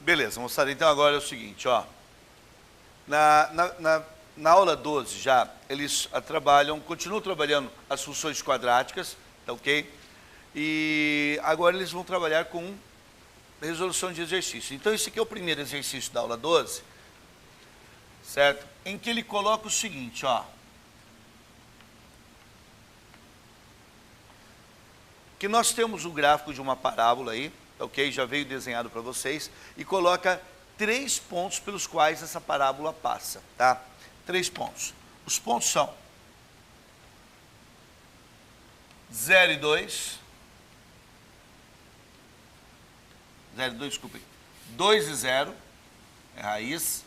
Beleza, moçada, então agora é o seguinte, ó. Na aula 12 já, eles continuam trabalhando as funções quadráticas, tá ok? E agora eles vão trabalhar com resolução de exercício. Então esse aqui é o primeiro exercício da aula 12, certo? Em que ele coloca o seguinte, ó. Que nós temos um gráfico de uma parábola aí, ok? Já veio desenhado para vocês, e coloca 3 pontos pelos quais essa parábola passa, tá? 3 pontos. Os pontos são 0 e 2, 0 e 2, desculpe, 2 e 0, é raiz,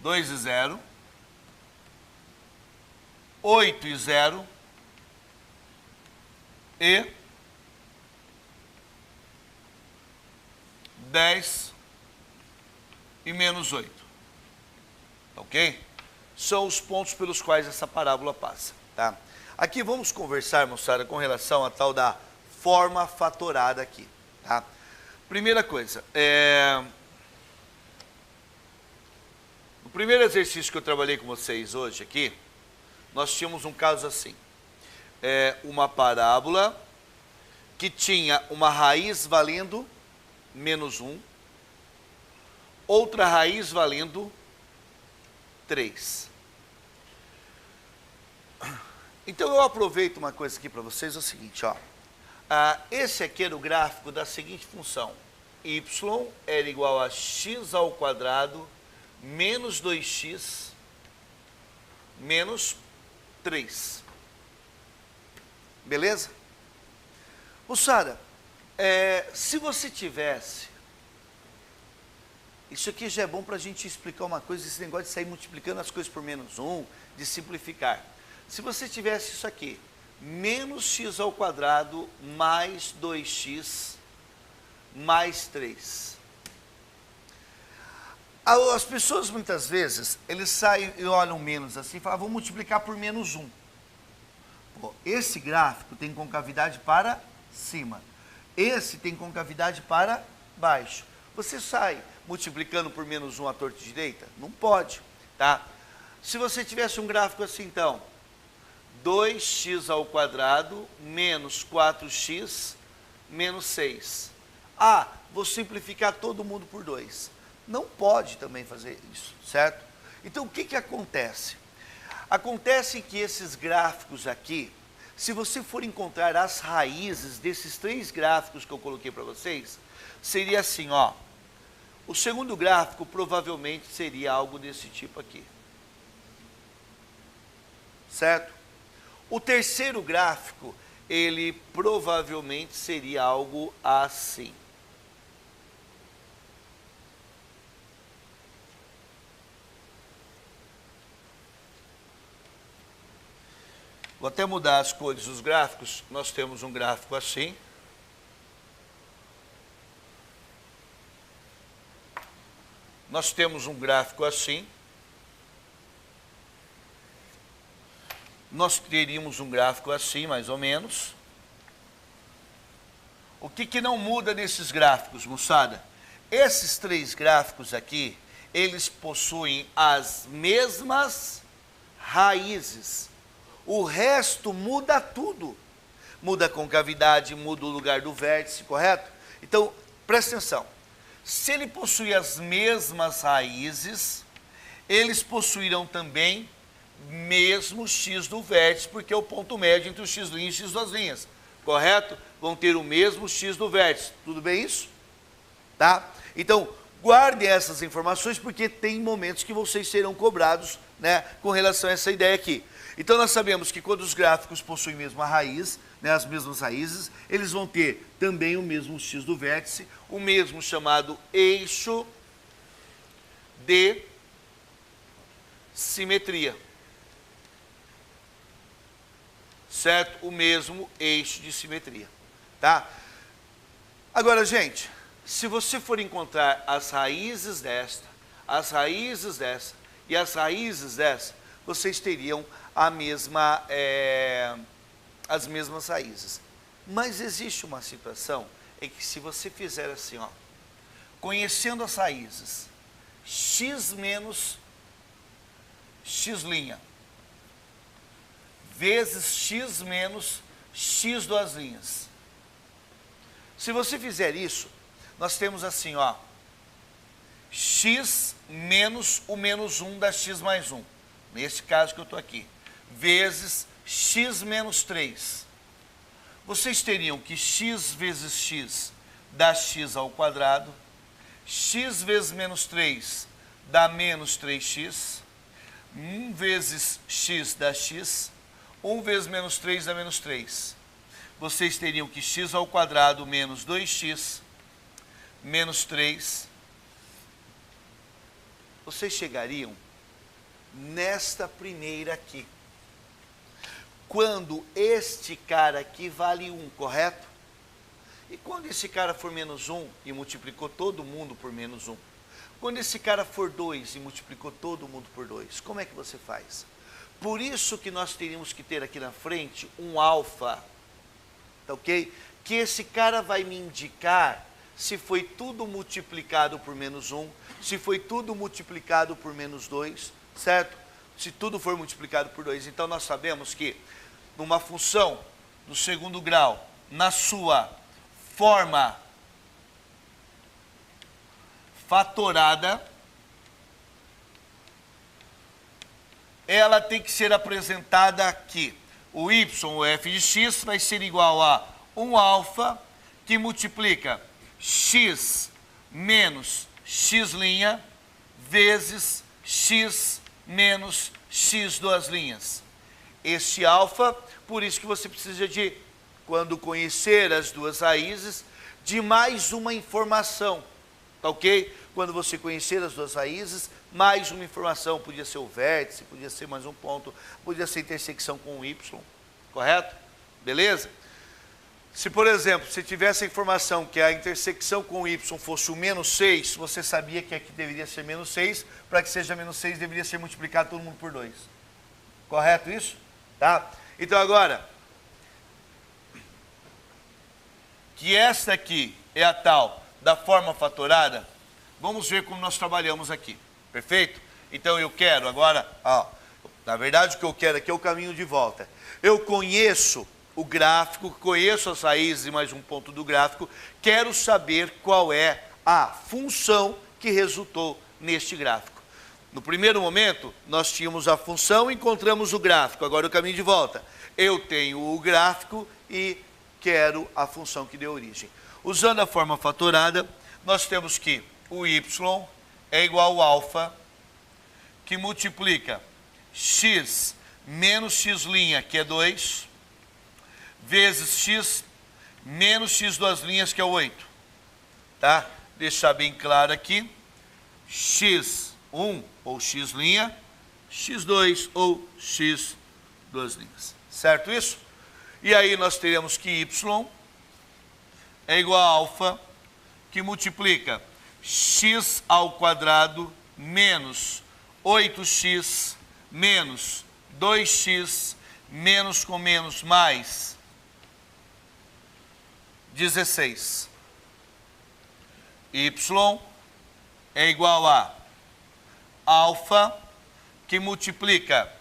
2 e 0, 8 e 0, e 10 e menos 8, ok? São os pontos pelos quais essa parábola passa, tá? Aqui vamos conversar, moçada, com relação à tal da forma fatorada aqui, tá? Primeira coisa, no primeiro exercício que eu trabalhei com vocês hoje aqui, nós tínhamos um caso assim, uma parábola que tinha uma raiz valendo menos 1, outra raiz valendo 3. Então eu aproveito uma coisa aqui para vocês, é o seguinte, ó. Esse aqui era o gráfico da seguinte função: y era igual a x ao quadrado menos 2x menos 3. Beleza? Moçada, se você tivesse... Isso aqui já é bom para a gente explicar uma coisa, esse negócio de sair multiplicando as coisas por menos 1, de simplificar. Se você tivesse isso aqui, menos x ao quadrado mais 2x mais 3. As pessoas muitas vezes, eles saem e olham menos assim e falam, vou multiplicar por menos 1. Pô, esse gráfico tem concavidade para cima. Esse tem concavidade para baixo. Você sai multiplicando por menos 1 à torta e direita? Não pode, tá? Se você tivesse um gráfico assim, então, 2x ao quadrado menos 4x menos 6. Vou simplificar todo mundo por 2. Não pode também fazer isso, certo? Então, o que acontece? Acontece que esses gráficos aqui, se você for encontrar as raízes desses 3 gráficos que eu coloquei para vocês, seria assim, ó. O segundo gráfico provavelmente seria algo desse tipo aqui. Certo? O terceiro gráfico, ele provavelmente seria algo assim. Vou até mudar as cores dos gráficos. Nós temos um gráfico assim. Nós temos um gráfico assim. Nós teríamos um gráfico assim, mais ou menos. O que não muda nesses gráficos, moçada? Esses 3 gráficos aqui, eles possuem as mesmas raízes. O resto muda tudo. Muda a concavidade, muda o lugar do vértice, correto? Então, presta atenção. Se ele possui as mesmas raízes, eles possuirão também mesmo x do vértice, porque é o ponto médio entre o x' e o x das linhas, correto? Vão ter o mesmo x do vértice, tudo bem isso? Tá? Então, guardem essas informações, porque tem momentos que vocês serão cobrados, né, com relação a essa ideia aqui. Então, nós sabemos que quando os gráficos possuem mesmo a raiz, né, as mesmas raízes, eles vão ter também o mesmo x do vértice, o mesmo chamado eixo de simetria. Certo? O mesmo eixo de simetria, tá? Agora, gente, se você for encontrar as raízes desta, as raízes dessa e as raízes dessa, vocês teriam as mesmas raízes. Mas existe uma situação em que se você fizer assim, ó, conhecendo as raízes, x menos x', vezes x menos x duas linhas. Se você fizer isso, nós temos assim, ó, x menos o menos 1 dá x mais 1, nesse caso que eu estou aqui, vezes x menos 3. Vocês teriam que x vezes x dá x ao quadrado, x vezes menos 3 dá menos 3x, 1 vezes x dá x, 1 vezes menos 3 dá menos 3. Vocês teriam que x ao quadrado menos 2x, menos 3. Vocês chegariam nesta primeira aqui. Quando este cara aqui vale 1, correto? E quando esse cara for menos 1 e multiplicou todo mundo por menos 1? Quando esse cara for 2 e multiplicou todo mundo por 2, como é que você faz? Por isso que nós teríamos que ter aqui na frente um alfa, tá ok? Que esse cara vai me indicar se foi tudo multiplicado por menos 1, se foi tudo multiplicado por menos 2, certo? Se tudo for multiplicado por 2. Então nós sabemos que numa função do segundo grau, na sua forma fatorada, ela tem que ser apresentada aqui. O y, o f de x, vai ser igual a 1 alfa, que multiplica x menos x', vezes x menos x duas linhas. Este alfa, por isso que você precisa de, quando conhecer as duas raízes, de mais uma informação, tá ok? Quando você conhecer as duas raízes, mais uma informação, podia ser o vértice, podia ser mais um ponto, podia ser intersecção com o y, correto? Beleza? Se, por exemplo, você tivesse a informação que a intersecção com o y fosse o menos 6, você sabia que aqui deveria ser menos 6, para que seja menos 6 deveria ser multiplicado todo mundo por 2. Correto isso? Tá? Então agora, que esta aqui é a tal da forma fatorada, vamos ver como nós trabalhamos aqui. Perfeito? Então eu quero agora, ó, na verdade o que eu quero aqui é o caminho de volta. Eu conheço o gráfico, conheço as raízes e mais um ponto do gráfico, quero saber qual é a função que resultou neste gráfico. No primeiro momento, nós tínhamos a função e encontramos o gráfico. Agora o caminho de volta. Eu tenho o gráfico e quero a função que deu origem. Usando a forma fatorada, nós temos que o y é igual ao alfa, que multiplica x menos x', que é 2, vezes x menos x duas linhas, que é 8. Tá? Deixar bem claro aqui. x1 ou x', x2 ou x duas linhas. Certo isso? E aí nós teremos que y é igual a alfa, que multiplica x ao quadrado menos 8x menos 2x menos com menos mais 16. Y é igual a alfa, que multiplica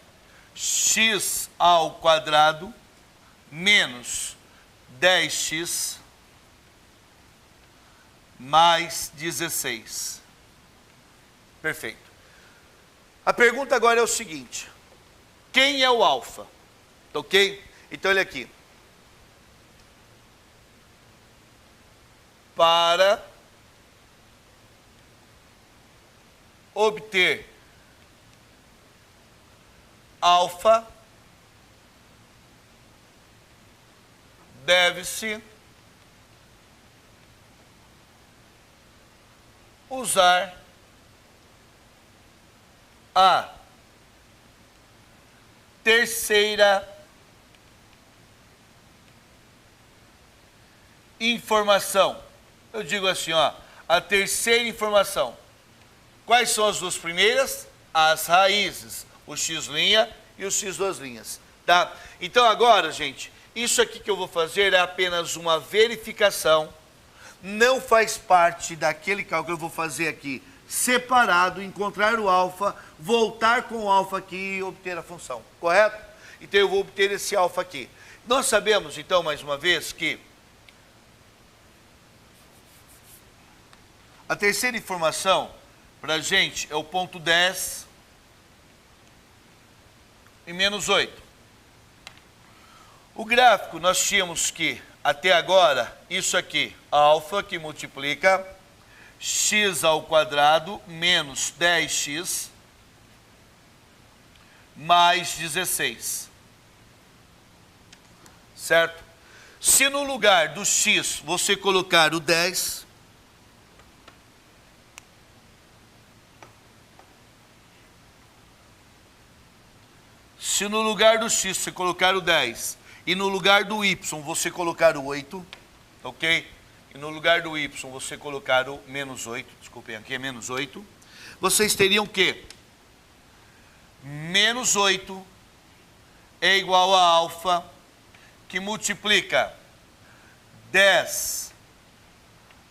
x ao quadrado menos 10x mais 16. Perfeito. A pergunta agora é o seguinte: quem é o alfa? Ok? Então olha aqui. Para obter alfa, deve-se usar a terceira informação. Eu digo assim, ó, a terceira informação. Quais são as duas primeiras? As raízes, o x' e o x duas linhas, tá? Então agora, gente, isso aqui que eu vou fazer é apenas uma verificação não faz parte daquele cálculo que eu vou fazer aqui, separado, encontrar o alfa, voltar com o alfa aqui e obter a função, correto? Então eu vou obter esse alfa aqui. Nós sabemos, então, mais uma vez, que a terceira informação para a gente é o ponto 10 e menos 8. O gráfico, nós tínhamos que, até agora, isso aqui, alfa que multiplica x ao quadrado menos 10x mais 16. Certo? Se no lugar do x você colocar o 10, se no lugar do x você colocar o 10 e no lugar do y você colocar o 8, ok? E no lugar do y você colocar o menos 8, desculpem, aqui é menos 8, vocês teriam que menos 8 é igual a alfa, que multiplica 10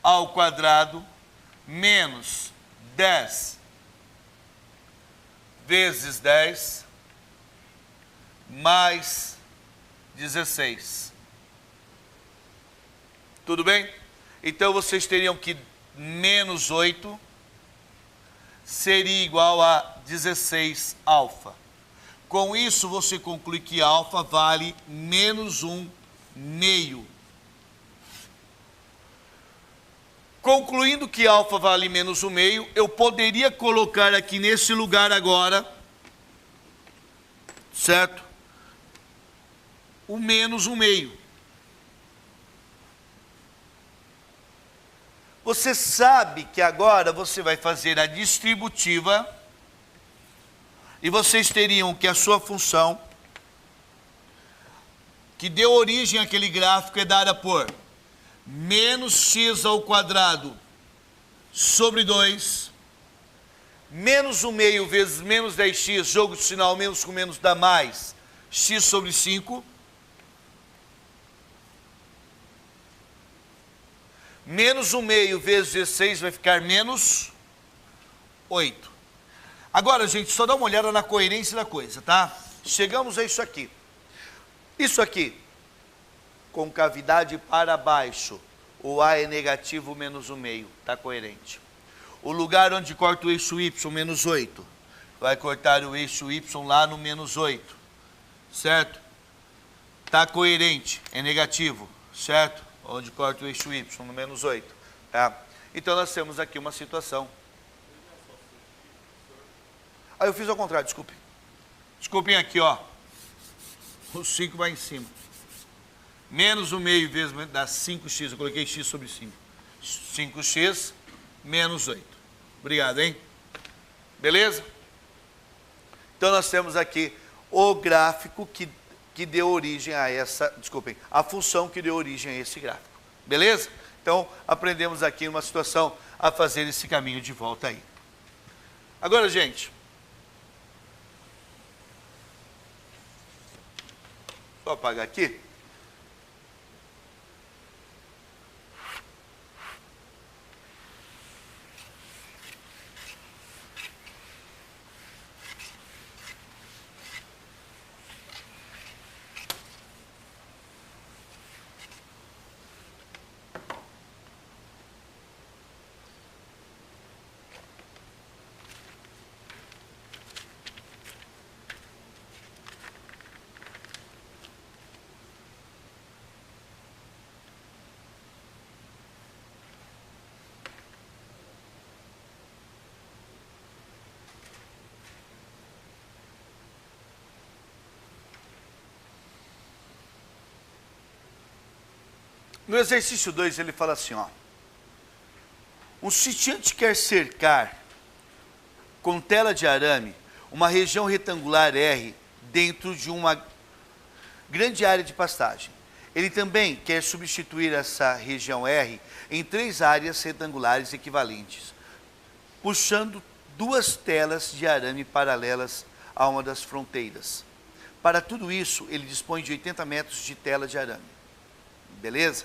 ao quadrado menos 10 vezes 10 mais 16. Tudo bem? Então vocês teriam que menos 8 seria igual a 16 alfa. Com isso você conclui que alfa vale menos 1 meio. Concluindo que alfa vale menos 1 meio, eu poderia colocar aqui nesse lugar agora, certo? O menos 1 meio. Você sabe que agora você vai fazer a distributiva e vocês teriam que a sua função, que deu origem àquele gráfico, é dada por menos x ao quadrado sobre 2, menos 1 meio vezes menos 10x, jogo de sinal, menos com menos dá mais, x sobre 5, menos 1 meio vezes 16 vai ficar menos 8. Agora, gente, só dá uma olhada na coerência da coisa, tá? Chegamos a isso aqui. Isso aqui, concavidade para baixo, o A é negativo menos 1 meio, tá coerente. O lugar onde corta o eixo Y, menos 8, vai cortar o eixo Y lá no menos 8, certo? Tá coerente, é negativo, certo? Onde corta o eixo Y, no menos 8. Tá? Então, nós temos aqui uma situação. Ah, eu fiz ao contrário, desculpem. Desculpem aqui, ó. O 5 vai em cima. Menos 1 meio vezes dá 5x. Eu coloquei x sobre 5. 5x menos 8. Obrigado, hein? Beleza? Então, nós temos aqui o gráfico que deu origem a essa, desculpem, a função que deu origem a esse gráfico. Beleza? Então, aprendemos aqui uma situação a fazer esse caminho de volta aí. Agora, gente, vou apagar aqui. No exercício 2 ele fala assim, ó. Um sitiante quer cercar com tela de arame uma região retangular R dentro de uma grande área de pastagem. Ele também quer substituir essa região R em 3 áreas retangulares equivalentes, puxando 2 telas de arame paralelas a uma das fronteiras. Para tudo isso, ele dispõe de 80 metros de tela de arame. Beleza?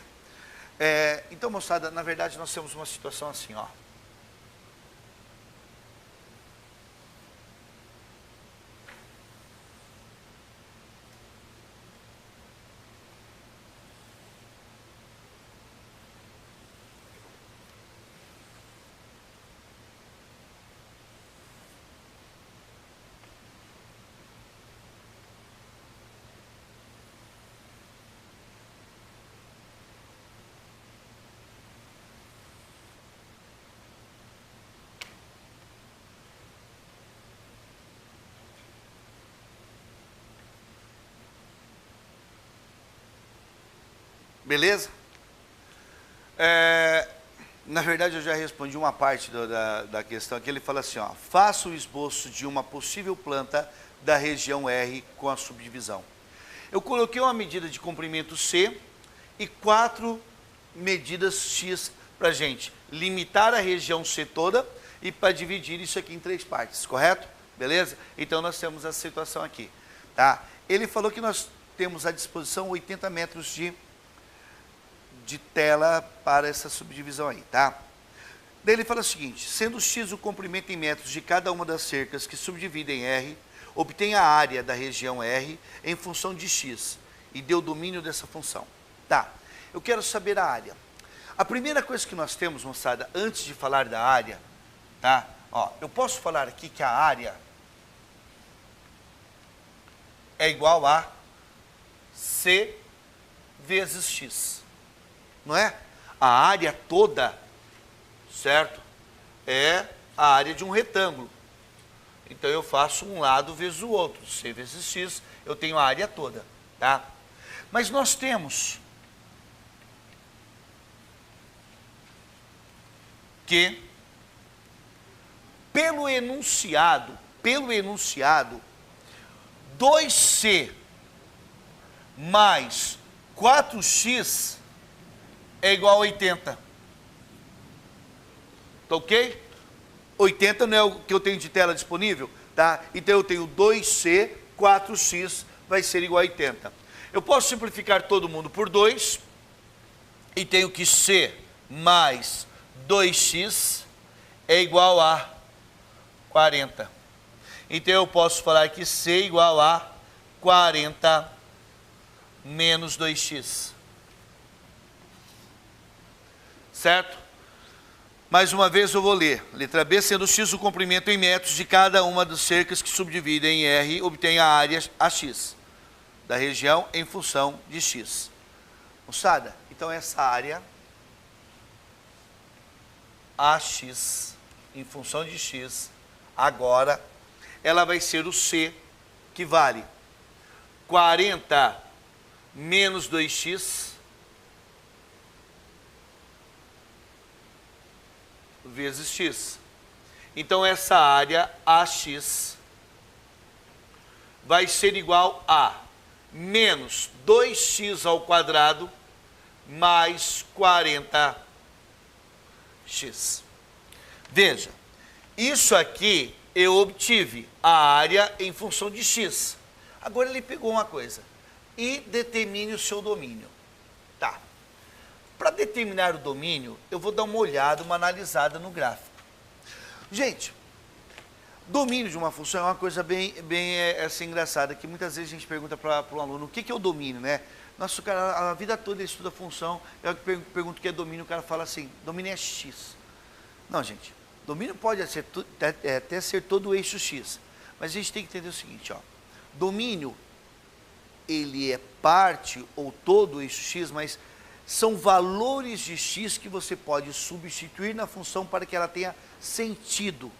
Então, moçada, na verdade nós temos uma situação assim, ó. Beleza? Na verdade, eu já respondi uma parte da questão aqui. Ele fala assim, ó, faça o esboço de uma possível planta da região R com a subdivisão. Eu coloquei uma medida de comprimento C e 4 medidas X para a gente limitar a região C toda e para dividir isso aqui em 3 partes, correto? Beleza? Então, nós temos essa situação aqui, tá? Ele falou que nós temos à disposição 80 metros de tela para essa subdivisão aí, tá? Daí ele fala o seguinte, sendo X o comprimento em metros de cada uma das cercas que subdividem R, obtém a área da região R em função de X e dê o domínio dessa função. Tá, eu quero saber a área. A primeira coisa que nós temos, moçada, antes de falar da área, tá? Ó, eu posso falar aqui que a área é igual a C vezes X. Não é? A área toda, certo? É a área de um retângulo. Então, eu faço um lado vezes o outro. C vezes X, eu tenho a área toda, tá? Mas nós temos que, pelo enunciado, 2C mais 4X é igual a 80. Tá ok? 80 não é o que eu tenho de tela disponível, tá? Então eu tenho 2C, 4X vai ser igual a 80. Eu posso simplificar todo mundo por 2 e tenho que C mais 2X é igual a 40. Então eu posso falar que C é igual a 40 menos 2X. Certo? Mais uma vez eu vou ler. Letra B, sendo X o comprimento em metros de cada uma das cercas que subdividem em R, obtém a área AX da região em função de X. Moçada, então essa área AX em função de X, agora, ela vai ser o C, que vale 40 menos 2X vezes X. Então, essa área AX vai ser igual a menos 2x ao quadrado mais 40x. Veja, isso aqui eu obtive a área em função de x. Agora ele pegou uma coisa, e determine o seu domínio. Tá. Para determinar o domínio, eu vou dar uma olhada, uma analisada no gráfico. Gente, domínio de uma função é uma coisa bem assim, engraçada, que muitas vezes a gente pergunta para um aluno, o que é o domínio, né? Nossa, o cara, a vida toda ele estuda função, eu pergunto o que é domínio, o cara fala assim, domínio é x. Não, gente, domínio pode até ser todo o eixo x, mas a gente tem que entender o seguinte, ó, domínio, ele é parte ou todo o eixo x, mas são valores de x que você pode substituir na função para que ela tenha sentido.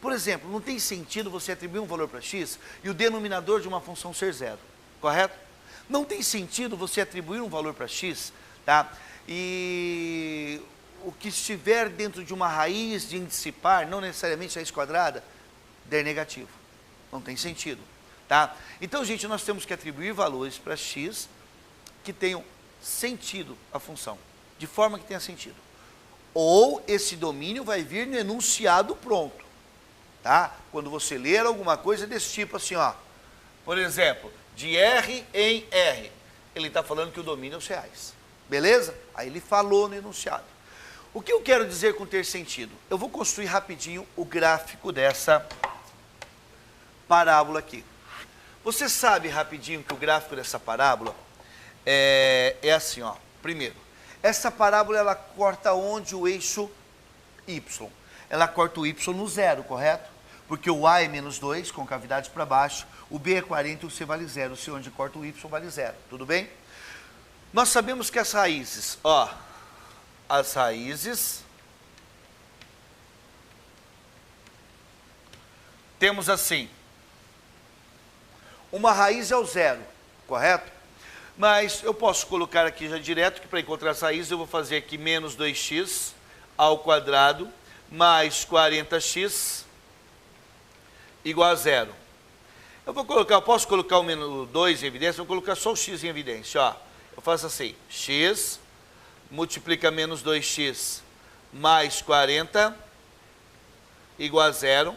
Por exemplo, não tem sentido você atribuir um valor para x e o denominador de uma função ser zero, correto? Não tem sentido você atribuir um valor para x, tá? E o que estiver dentro de uma raiz de índice par, não necessariamente raiz quadrada, der negativo. Não tem sentido, tá? Então, gente, nós temos que atribuir valores para x que tenham sentido a função, de forma que tenha sentido. Ou esse domínio vai vir no enunciado pronto, tá? Quando você ler alguma coisa desse tipo assim, ó, por exemplo, de R em R, ele está falando que o domínio é os reais, Beleza? Aí ele falou no enunciado. O que eu quero dizer com ter sentido? Eu vou construir rapidinho o gráfico dessa parábola aqui. Você sabe rapidinho que o gráfico dessa parábola é assim, ó. Primeiro, essa parábola ela corta onde o eixo Y? Ela corta o Y no zero, correto? Porque o A é menos 2, com cavidade para baixo, o B é 40 e o C vale zero. O C onde corta o Y vale zero, tudo bem? Nós sabemos que as raízes, ó, as raízes, temos assim, uma raiz é o zero, correto? Mas eu posso colocar aqui já direto que para encontrar as raízes eu vou fazer aqui menos 2x ao quadrado mais 40x igual a zero. Eu posso colocar o menos 2 em evidência, vou colocar só o x em evidência, ó. Eu faço assim, x multiplica menos 2x mais 40 igual a zero.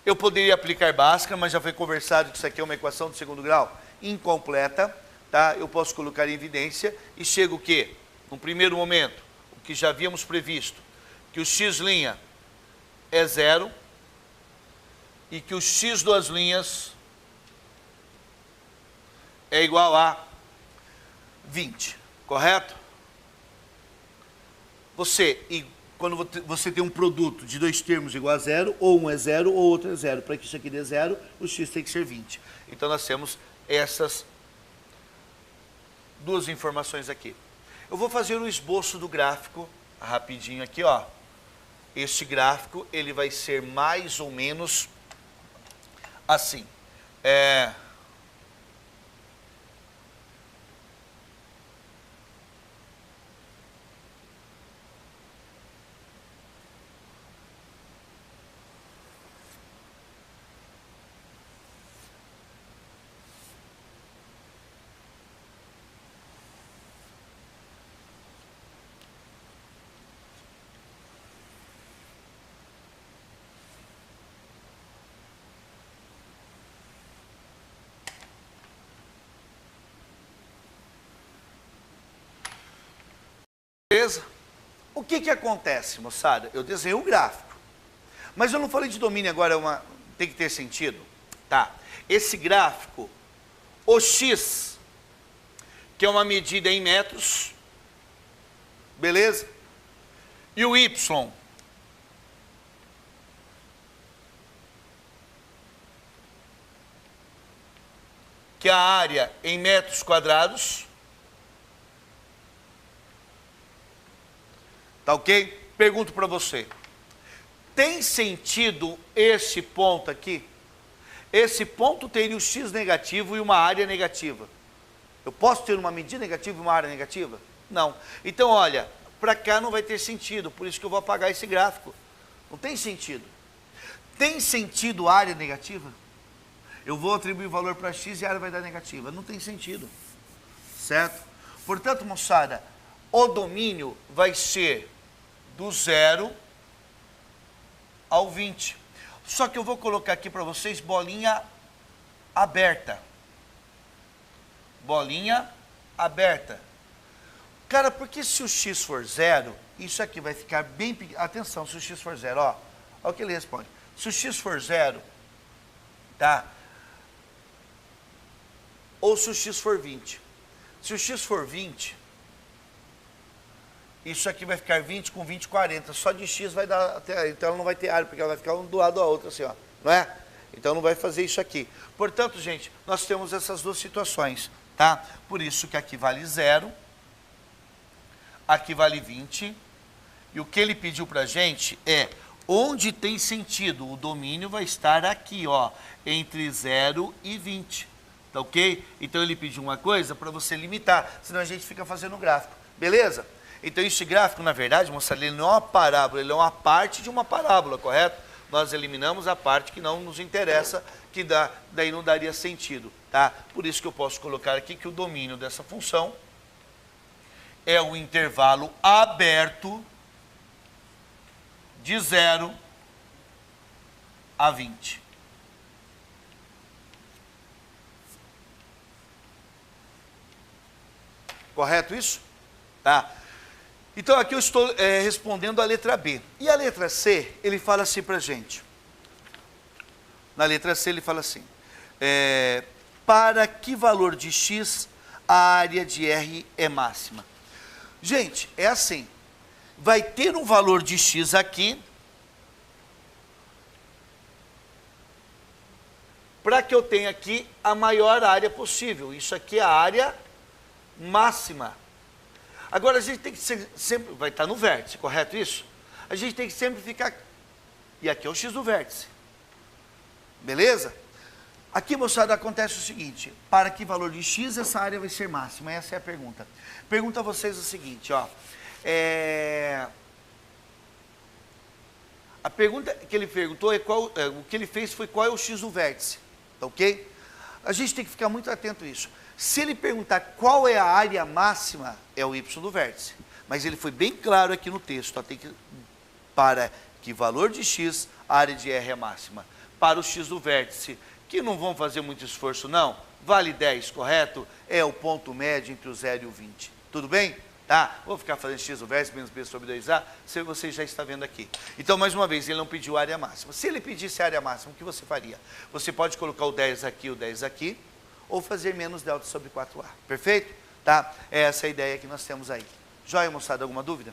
Eu poderia aplicar Bhaskara, mas já foi conversado que isso aqui é uma equação de segundo grau incompleta, tá? Eu posso colocar em evidência e chego o quê? No primeiro momento, o que já havíamos previsto, que o x' é zero e que o x duas linhas é igual a 20, correto? Quando você tem um produto de dois termos igual a zero, ou um é zero ou outro é zero. Para que isso aqui dê zero, o x tem que ser 20. Então nós temos essas duas informações aqui. Eu vou fazer o esboço do gráfico rapidinho aqui, ó. Este gráfico, ele vai ser mais ou menos assim. Beleza? O que acontece, moçada? Eu desenhei um gráfico. Mas eu não falei de domínio agora, tem que ter sentido. Tá. Esse gráfico, o x, que é uma medida em metros, beleza? E o y, que é a área em metros quadrados. Tá ok? Pergunto para você. Tem sentido esse ponto aqui? Esse ponto teria o x negativo e uma área negativa. Eu posso ter uma medida negativa e uma área negativa? Não. Então, olha, para cá não vai ter sentido, por isso que eu vou apagar esse gráfico. Não tem sentido. Tem sentido área negativa? Eu vou atribuir valor para x e a área vai dar negativa. Não tem sentido. Certo? Portanto, moçada, o domínio vai ser do 0 ao 20. Só que eu vou colocar aqui para vocês bolinha aberta. Bolinha aberta. Cara, porque se o x for 0, isso aqui vai ficar bem pequeno. Atenção, se o x for 0, ó. Olha o que ele responde. Se o x for 0, tá? Ou se o x for 20. Se o x for 20, isso aqui vai ficar 20 com 20, 40. Só de x vai dar até. Então ela não vai ter área, porque ela vai ficar um do lado da outra, assim, ó. Não é? Então não vai fazer isso aqui. Portanto, gente, nós temos essas duas situações, tá? Por isso que aqui vale 0, aqui vale 20. E o que ele pediu pra gente é onde tem sentido. O domínio vai estar aqui, ó, entre 0 e 20. Tá ok? Então ele pediu uma coisa para você limitar, senão a gente fica fazendo gráfico. Beleza? Então, esse gráfico, na verdade, moçada, ele não é uma parábola, ele é uma parte de uma parábola, correto? Nós eliminamos a parte que não nos interessa, que daí não daria sentido, tá? Por isso que eu posso colocar aqui que o domínio dessa função é o intervalo aberto de 0 a 20. Correto isso? tá? Então aqui eu estou respondendo a letra B. E a letra C, ele fala assim para a gente. Na letra C ele fala assim, para que valor de x a área de R é máxima? Gente, é assim, vai ter um valor de x aqui, para que eu tenha aqui a maior área possível. Isso aqui é a área máxima. Agora a gente tem que sempre, vai estar no vértice, correto isso? A gente tem que sempre ficar, e aqui é o x do vértice. Beleza? Aqui, moçada, acontece o seguinte, para que valor de x essa área vai ser máxima? Essa é a pergunta. Pergunto a vocês o seguinte, ó. A pergunta que ele perguntou o que ele fez foi qual é o x do vértice, ok? A gente tem que ficar muito atento a isso. Se ele perguntar qual é a área máxima, é o y do vértice. Mas ele foi bem claro aqui no texto, ó, para que valor de x, a área de R é máxima. Para o x do vértice, que não vão fazer muito esforço não, vale 10, correto? É o ponto médio entre o 0 e o 20. Tudo bem? Tá? Vou ficar fazendo x do vértice menos b sobre 2a, se você já está vendo aqui. Então, mais uma vez, ele não pediu área máxima. Se ele pedisse área máxima, o que você faria? Você pode colocar o 10 aqui, ou fazer menos delta sobre 4a. Perfeito? Tá? Essa é a ideia que nós temos aí. Joia, moçada, alguma dúvida?